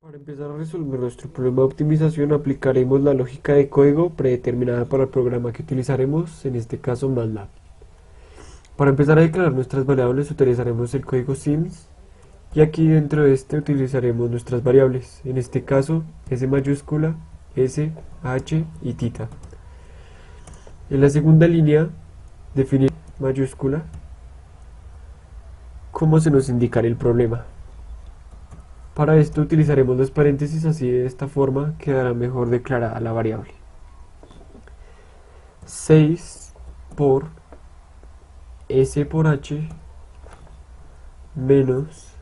Para empezar a resolver nuestro problema de optimización, aplicaremos la lógica de código predeterminada para el programa que utilizaremos, en este caso MATLAB. Para empezar a declarar nuestras variables utilizaremos el código sims y aquí dentro de este utilizaremos nuestras variables, en este caso S mayúscula, S, H y tita. En la segunda línea definir mayúscula como se nos indica en el problema. Para esto utilizaremos los paréntesis, así de esta forma quedará mejor declarada la variable. 6 por S por H menos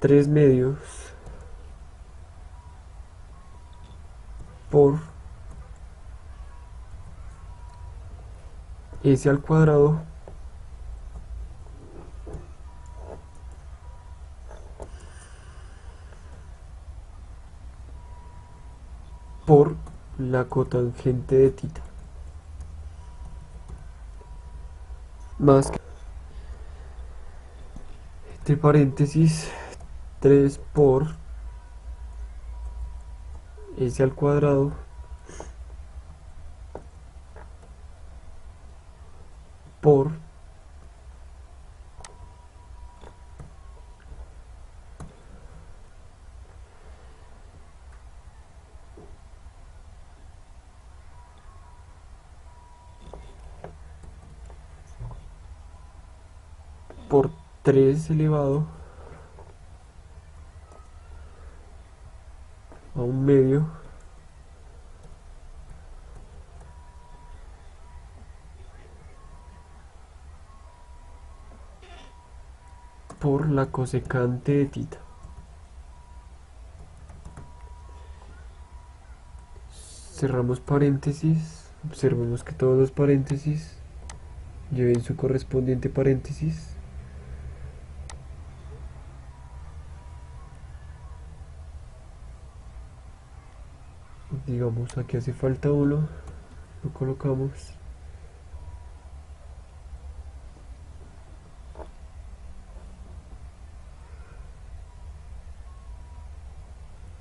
3 medios por S al cuadrado por la cotangente de tita más que entre paréntesis 3 por S al cuadrado por por 3 elevado a un medio por la cosecante de tita. Cerramos paréntesis, observemos que todos los paréntesis lleven su correspondiente paréntesis. Digamos aquí hace falta uno, lo colocamos.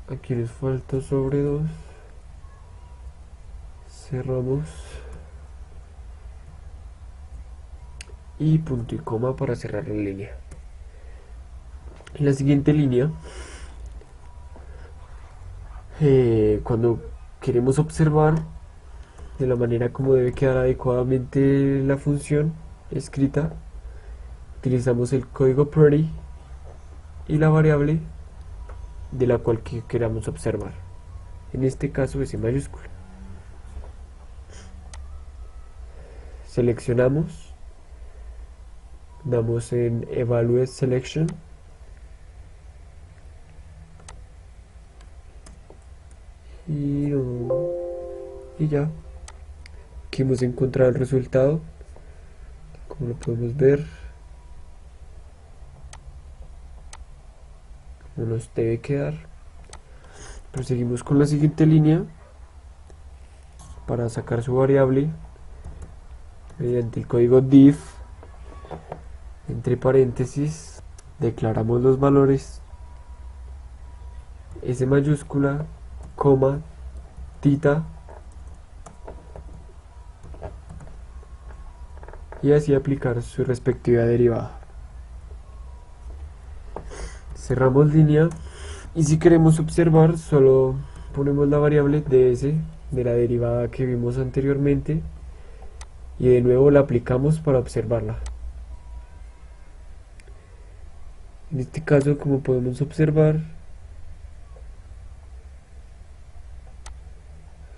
Aquí les falta sobre 2. Cerramos. Y punto y coma para cerrar la línea. En la siguiente línea, cuando queremos observar de la manera como debe quedar adecuadamente la función escrita, utilizamos el código pretty y la variable de la cual queramos observar, en este caso S mayúscula. Seleccionamos, damos en Evaluate Selection y ya. Aquí hemos encontrado el resultado, como lo podemos ver, como nos debe quedar. Proseguimos con la siguiente línea para sacar su variable mediante el código div, entre paréntesis declaramos los valores S mayúscula, coma, tita, y así aplicar su respectiva derivada. Cerramos línea y si queremos observar solo ponemos la variable ds de la derivada que vimos anteriormente y de nuevo la aplicamos para observarla. En este caso, como podemos observar,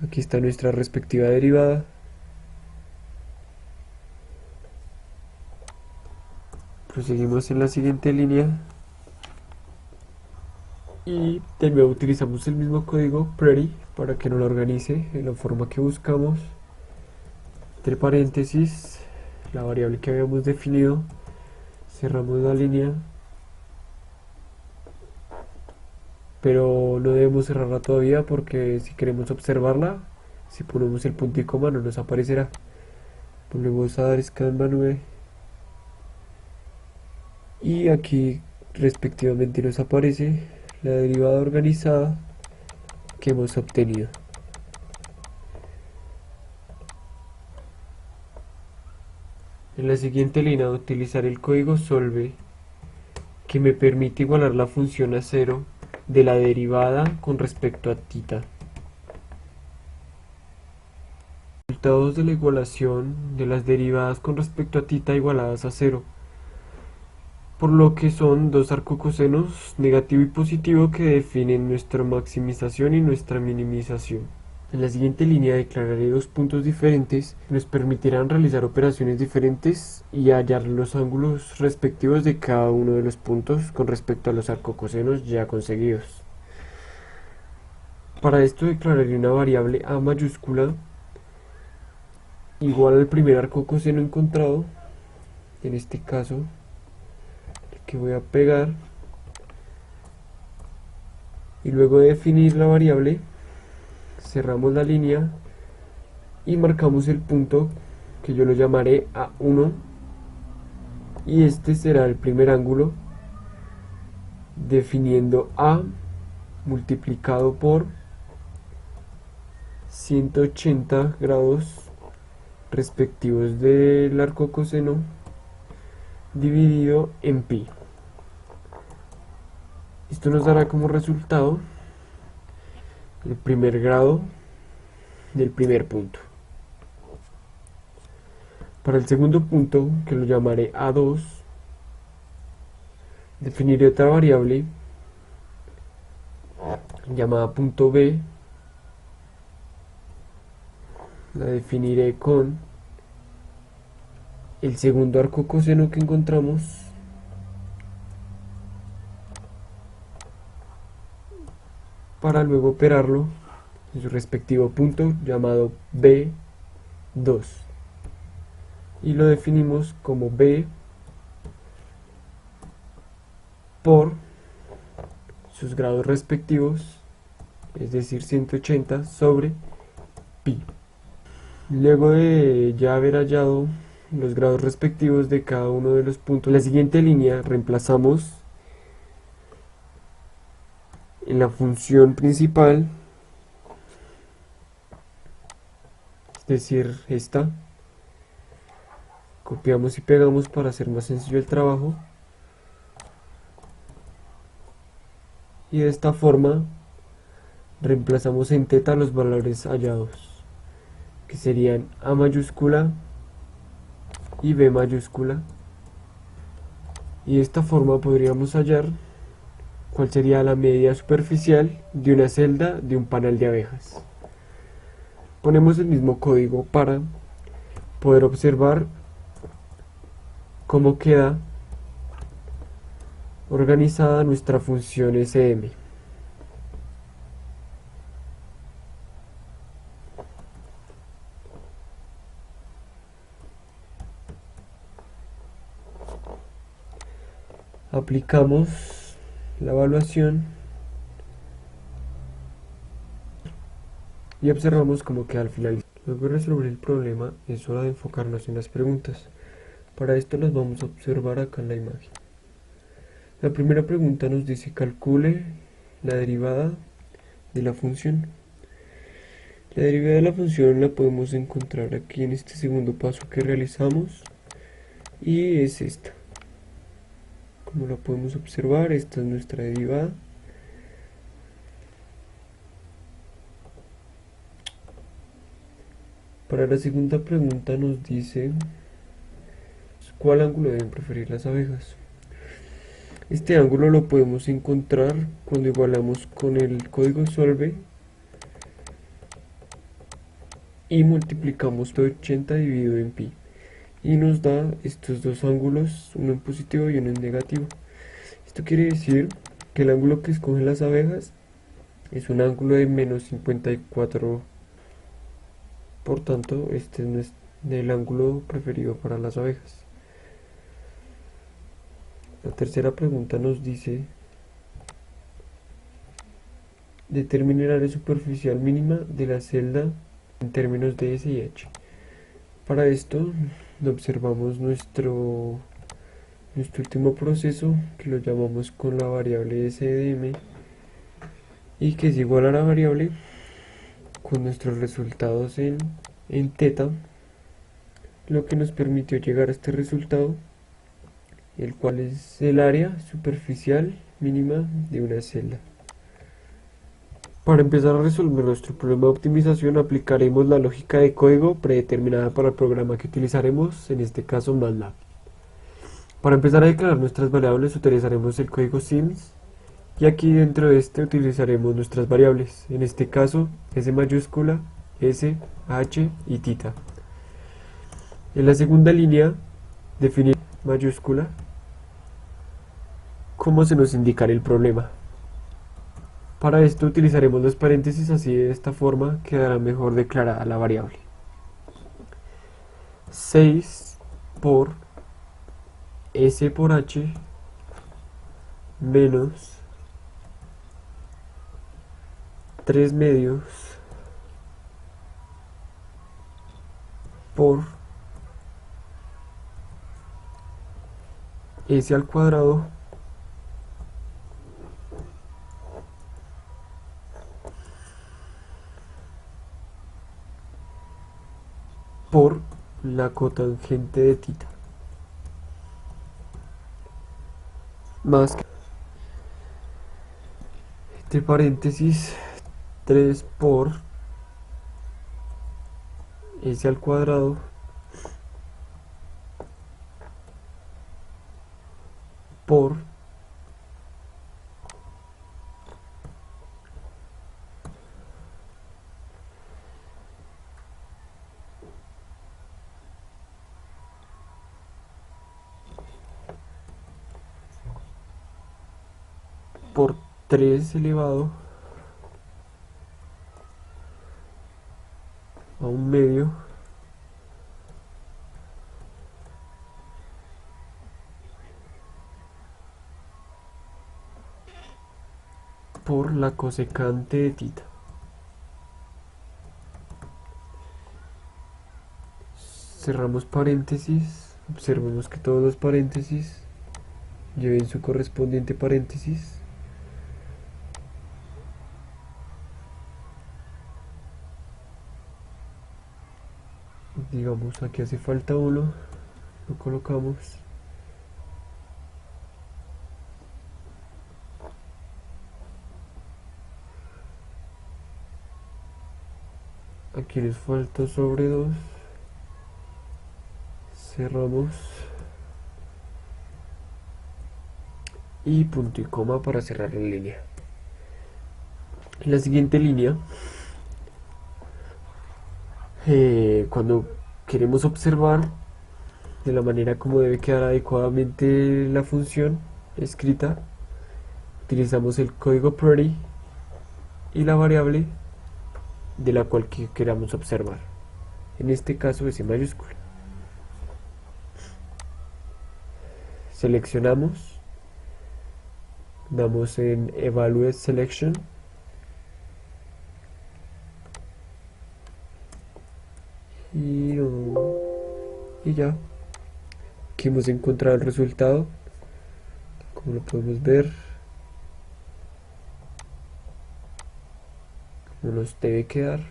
aquí está nuestra respectiva derivada. Proseguimos en la siguiente línea y de nuevo utilizamos el mismo código pretty para que nos lo organice en la forma que buscamos. Entre paréntesis, la variable que habíamos definido, cerramos la línea, pero no debemos cerrarla todavía porque si queremos observarla, si ponemos el punto y coma no nos aparecerá. Volvemos a dar scan manual y aquí respectivamente nos aparece la derivada organizada que hemos obtenido. En la siguiente línea utilizaré el código solve que me permite igualar la función a cero de la derivada con respecto a θ. Resultados de la igualación de las derivadas con respecto a θ igualadas a cero, por lo que son dos arcocosenos negativo y positivo que definen nuestra maximización y nuestra minimización. En la siguiente línea declararé dos puntos diferentes que nos permitirán realizar operaciones diferentes y hallar los ángulos respectivos de cada uno de los puntos con respecto a los arcocosenos ya conseguidos. Para esto declararé una variable a mayúscula igual al primer arcocoseno encontrado, en este caso el que voy a pegar, y luego de definir la variable cerramos la línea y marcamos el punto que yo lo llamaré A1, y este será el primer ángulo definiendo A multiplicado por 180 grados respectivos del arcocoseno dividido en pi. Esto nos dará como resultado el primer grado del primer punto. Para el segundo punto, que lo llamaré A2, definiré otra variable llamada punto B. La definiré con el segundo arcocoseno que encontramos para luego operarlo en su respectivo punto llamado B2, y lo definimos como B por sus grados respectivos, es decir 180 sobre pi. Luego de ya haber hallado los grados respectivos de cada uno de los puntos, en la siguiente línea reemplazamos en la función principal, es decir esta, copiamos y pegamos para hacer más sencillo el trabajo, y de esta forma reemplazamos en θ los valores hallados, que serían A mayúscula y B mayúscula, y de esta forma podríamos hallar cuál sería la medida superficial de una celda de un panal de abejas. Ponemos el mismo código para poder observar cómo queda organizada nuestra función SM. Aplicamos la evaluación y observamos cómo queda al final. Luego de resolver el problema es hora de enfocarnos en las preguntas. Para esto las vamos a observar acá en la imagen. La primera pregunta nos dice calcule la derivada de la función. La derivada de la función la podemos encontrar aquí en este segundo paso que realizamos, y es esta. Como la podemos observar, esta es nuestra derivada. Para la segunda pregunta nos dice ¿cuál ángulo deben preferir las abejas? Este ángulo lo podemos encontrar cuando igualamos con el código solve y multiplicamos 180 dividido en pi, y nos da estos dos ángulos, uno en positivo y uno en negativo. Esto quiere decir que el ángulo que escogen las abejas es un ángulo de menos 54, por tanto este no es el ángulo preferido para las abejas. La tercera pregunta nos dice determine el área superficial mínima de la celda en términos de S y H. Para esto observamos nuestro último proceso, que lo llamamos con la variable SDM y que es igual a la variable con nuestros resultados en teta, lo que nos permitió llegar a este resultado, el cual es el área superficial mínima de una celda. Para empezar a resolver nuestro problema de optimización, aplicaremos la lógica de código predeterminada para el programa que utilizaremos, en este caso MATLAB. Para empezar a declarar nuestras variables utilizaremos el código sims, y aquí dentro de este utilizaremos nuestras variables, en este caso S mayúscula, S, H y tita. En la segunda línea, definir mayúscula, como se nos indicará el problema. Para esto utilizaremos los paréntesis, así de esta forma quedará mejor declarada la variable. 6 por S por H menos 3 medios por S al cuadrado por la cotangente de tita, más entre paréntesis 3 por S al cuadrado por por 3 elevado a 1 medio por la cosecante de tita. Cerramos paréntesis, observemos que todos los paréntesis lleven su correspondiente paréntesis. Digamos, aquí hace falta uno, lo colocamos. Aquí les falta sobre 2. Cerramos. Y punto y coma para cerrar la línea. En la siguiente línea, cuando queremos observar de la manera como debe quedar adecuadamente la función escrita, utilizamos el código pretty y la variable de la cual queramos observar, en este caso S mayúscula. Seleccionamos, damos en Evaluate Selection y ya. Aquí hemos encontrado el resultado, como lo podemos ver, como nos debe quedar.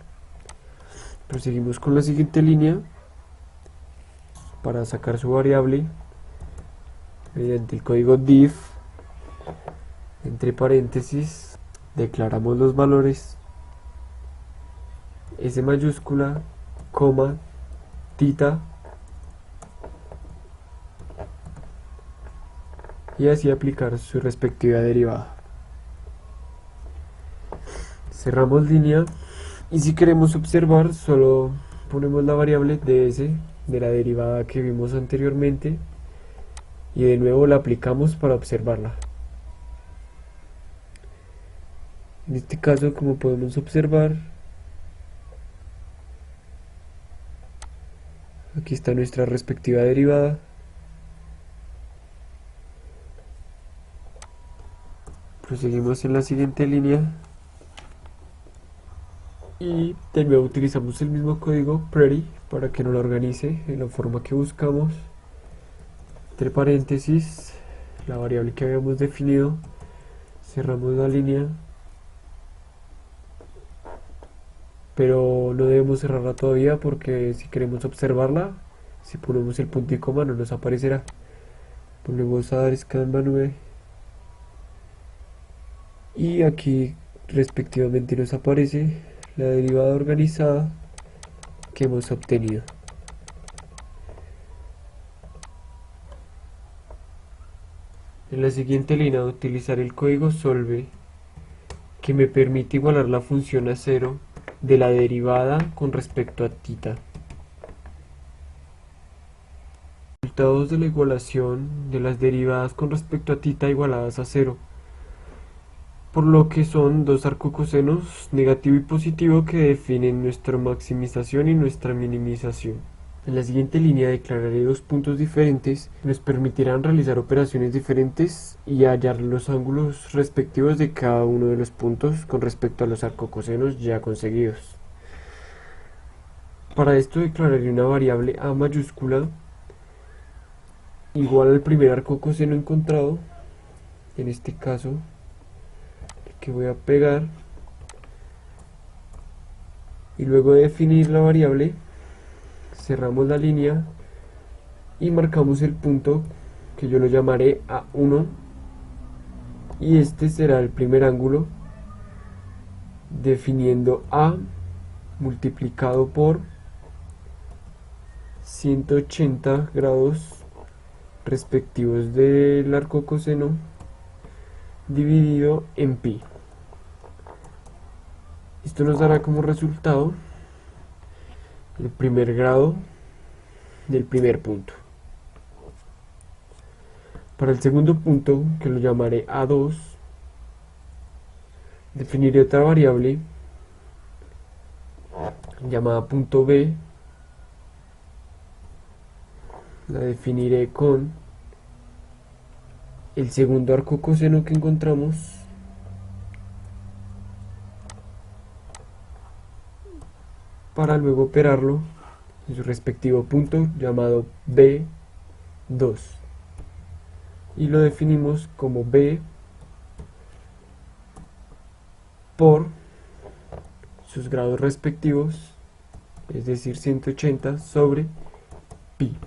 Proseguimos con la siguiente línea para sacar su variable mediante el código div, entre paréntesis declaramos los valores S mayúscula, coma, tita, y así aplicar su respectiva derivada. Cerramos línea y si queremos observar solo ponemos la variable ds de la derivada que vimos anteriormente y de nuevo la aplicamos para observarla. En este caso, como podemos observar, aquí está nuestra respectiva derivada. Proseguimos en la siguiente línea y de nuevo utilizamos el mismo código pretty para que nos lo organice en la forma que buscamos. entre paréntesis la variable que habíamos definido, cerramos la línea, pero no debemos cerrarla todavía porque si queremos observarla, si ponemos el punto y coma no nos aparecerá. Volvemos a dar scan manual y aquí respectivamente nos aparece la derivada organizada que hemos obtenido. En la siguiente línea utilizar el código solve que me permite igualar la función a cero de la derivada con respecto a θ. Resultados de la igualación de las derivadas con respecto a θ igualadas a cero, por lo que son dos arcocosenos negativo y positivo que definen nuestra maximización y nuestra minimización. En la siguiente línea declararé dos puntos diferentes que nos permitirán realizar operaciones diferentes y hallar los ángulos respectivos de cada uno de los puntos con respecto a los arcocosenos ya conseguidos. Para esto declararé una variable a mayúscula igual al primer arcocoseno encontrado, en este caso el que voy a pegar, y luego de definir la variable cerramos la línea y marcamos el punto que yo lo llamaré A1 y este será el primer ángulo, definiendo A multiplicado por 180 grados respectivos del arcocoseno dividido en pi. Esto nos dará como resultado el primer grado del primer punto. Para el segundo punto, que lo llamaré A2, definiré otra variable llamada punto B. La definiré con el segundo arcocoseno que encontramos para luego operarlo en su respectivo punto llamado B2 y lo definimos como B por sus grados respectivos, es decir 180 sobre pi.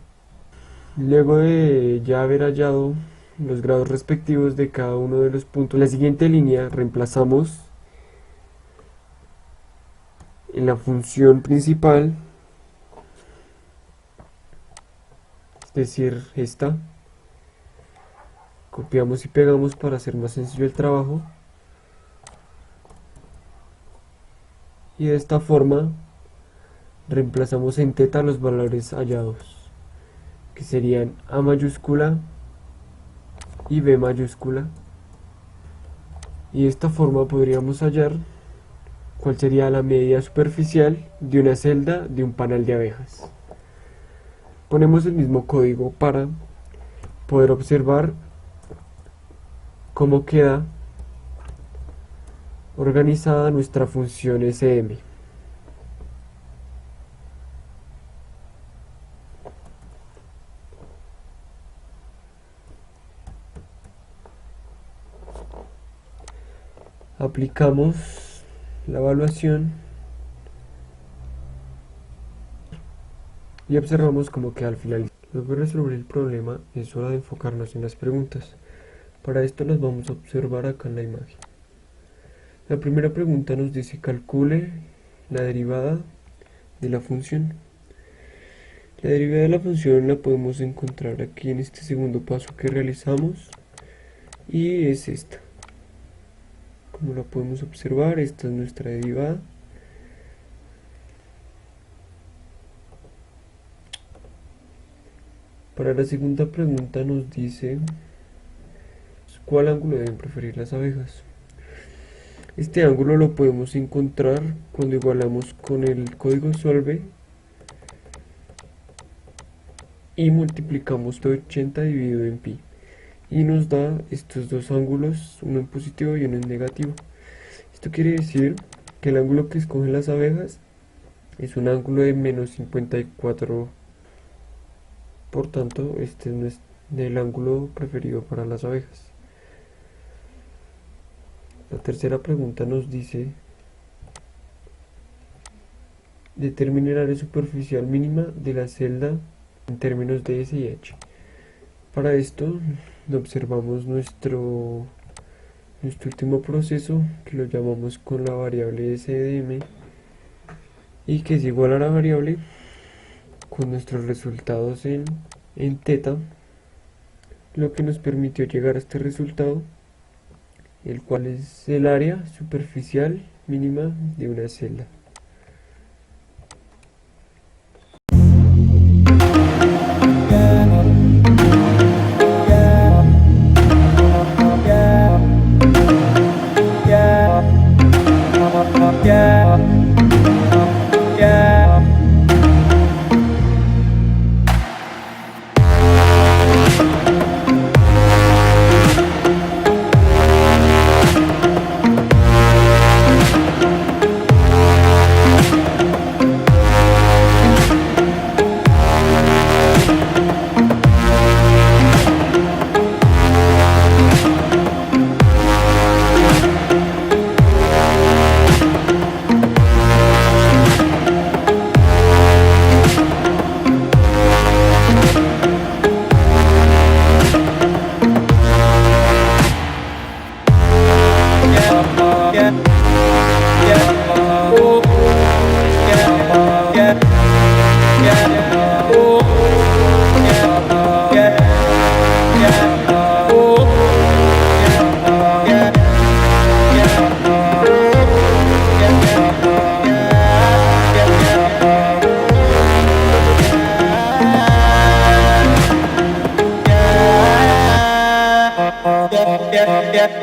Luego de ya haber hallado los grados respectivos de cada uno de los puntos, en la siguiente línea reemplazamos en la función principal, es decir esta, copiamos y pegamos para hacer más sencillo el trabajo y de esta forma reemplazamos en θ los valores hallados, que serían A mayúscula y B mayúscula, y de esta forma podríamos hallar cuál sería la medida superficial de una celda de un panal de abejas. Ponemos el mismo código para poder observar cómo queda organizada nuestra función SM. Aplicamos la evaluación y observamos cómo queda al finalizar. Luego de resolver el problema es hora de enfocarnos en las preguntas. Para esto las vamos a observar acá en la imagen. La primera pregunta nos dice calcule la derivada de la función. La derivada de la función la podemos encontrar aquí en este segundo paso que realizamos y es esta. Como la podemos observar, esta es nuestra derivada. Para la segunda pregunta nos dice ¿cuál ángulo deben preferir las abejas? Este ángulo lo podemos encontrar cuando igualamos con el código solve y multiplicamos 80 dividido en pi y nos da estos dos ángulos, uno en positivo y uno en negativo. Esto quiere decir que el ángulo que escogen las abejas es un ángulo de menos 54, por tanto este es del ángulo preferido para las abejas. La tercera pregunta nos dice: determine el área superficial mínima de la celda en términos de S y H. Para esto observamos nuestro último proceso, que lo llamamos con la variable SDM, y que es igual a la variable con nuestros resultados en teta, lo que nos permitió llegar a este resultado, el cual es el área superficial mínima de una celda.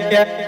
Yeah.